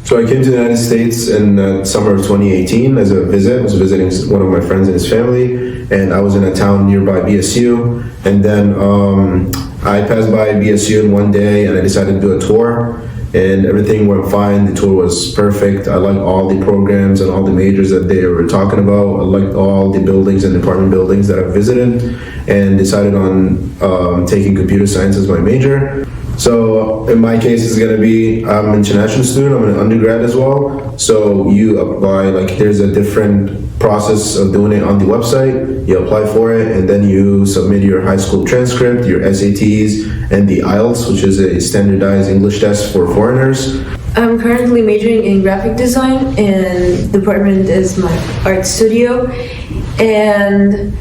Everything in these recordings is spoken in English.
So I came to the United States in summer of 2018 as a visit. I was visiting one of my friends and his family, and I was in a town nearby BSU. And then I passed by BSU in one day, and I decided to do a tour. And everything went fine. The tour was perfect. I liked all the programs and all the majors that they were talking about. I liked all the buildings and department buildings that I visited, and decided on taking computer science as my major. So in my case, it's gonna be, I'm an international student, I'm an undergrad as well. So you apply, there's a different process of doing it on the website. You apply for it, and then you submit your high school transcript, your SATs, and the IELTS, which is a standardized English test for foreigners. I'm currently majoring in graphic design, and the department is my art studio. And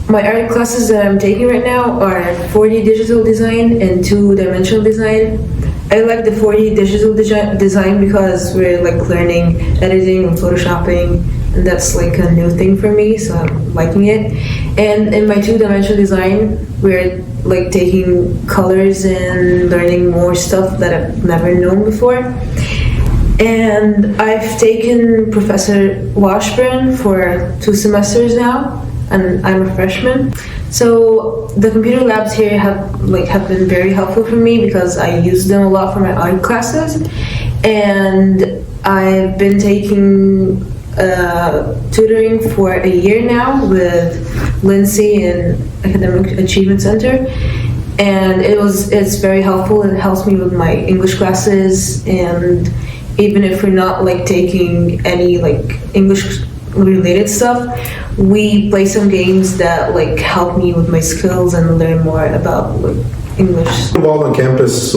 my art classes that I'm taking right now are 4D digital design and 2-dimensional design. I like the 4D digital design because we're learning editing and photoshopping, and that's a new thing for me, so I'm liking it. And in my 2-dimensional design, we're taking colors and learning more stuff that I've never known before. And I've taken Professor Washburn for 2 semesters now, and I'm a freshman. So the computer labs here have been very helpful for me because I use them a lot for my art classes. And I've been taking tutoring for a year now with Lindsay and Academic Achievement Center. And it's very helpful. It helps me with my English classes, and even if we're not taking any English related stuff, we play some games that help me with my skills and learn more about English. Involved on campus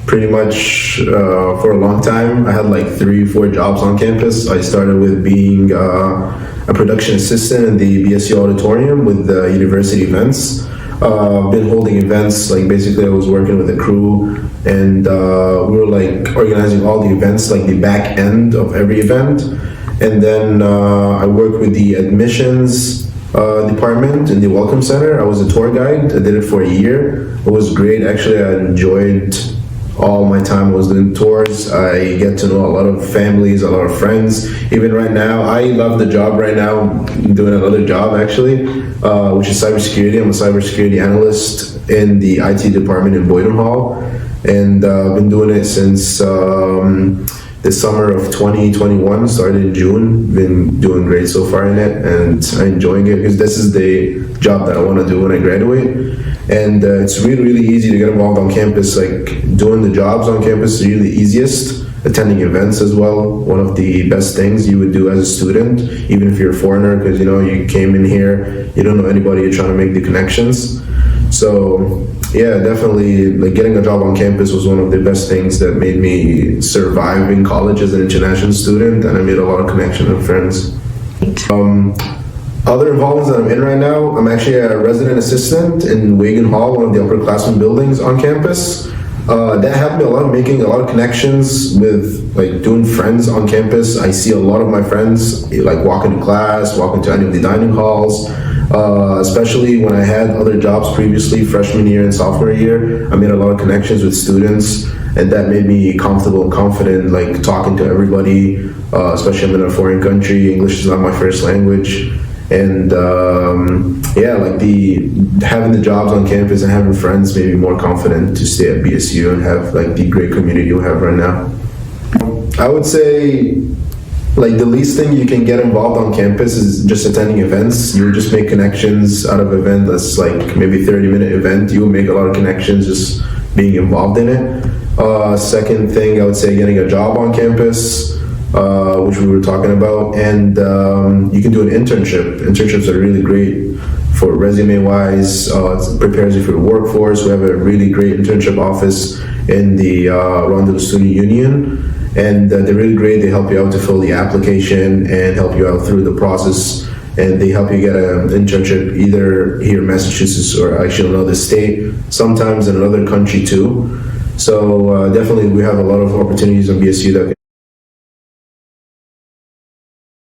pretty much for a long time. I had 3-4 jobs on campus. I started with being a production assistant in the BSU auditorium with the university events. Been holding events, basically I was working with a crew, and we were organizing all the events, the back end of every event. And then I worked with the admissions department in the Welcome Center. I was a tour guide. I did it for a year. It was great. Actually, I enjoyed all my time I was doing tours. I get to know a lot of families, a lot of friends. Even right now, I love the job right now. I'm doing another job actually, which is cybersecurity. I'm a cybersecurity analyst in the IT department in Boynton Hall. And I've been doing it since the summer of 2021, started in June. Been doing great so far in it, and I'm enjoying it because this is the job that I want to do when I graduate. And it's really, really easy to get involved on campus. Doing the jobs on campus is really the easiest. Attending events as well, one of the best things you would do as a student, even if you're a foreigner, because you came in here, you don't know anybody, you're trying to make the connections. So yeah, definitely getting a job on campus was one of the best things that made me survive in college as an international student, and I made a lot of connections and friends. Other involvements that I'm in right now, I'm actually a resident assistant in Wagon Hall, one of the upperclassmen buildings on campus. That helped me a lot, making a lot of connections with doing friends on campus. I see a lot of my friends walking to class, walking to any of the dining halls. Especially when I had other jobs previously, freshman year and sophomore year, I made a lot of connections with students, and that made me comfortable and confident, talking to everybody, especially I'm in a foreign country. English is not my first language. And having the jobs on campus and having friends made me more confident to stay at BSU and have the great community you have right now. I would say the least thing you can get involved on campus is just attending events. You would just make connections out of event that's maybe 30-minute event. You will make a lot of connections just being involved in it. Second thing, I would say getting a job on campus, which we were talking about, and you can do an internship. Internships are really great for resume-wise. It prepares you for the workforce. We have a really great internship office in the Rondeau Student Union. And they're really great. They help you out to fill the application and help you out through the process. And they help you get an internship either here in Massachusetts or actually another state, sometimes in another country too. So definitely we have a lot of opportunities on BSU that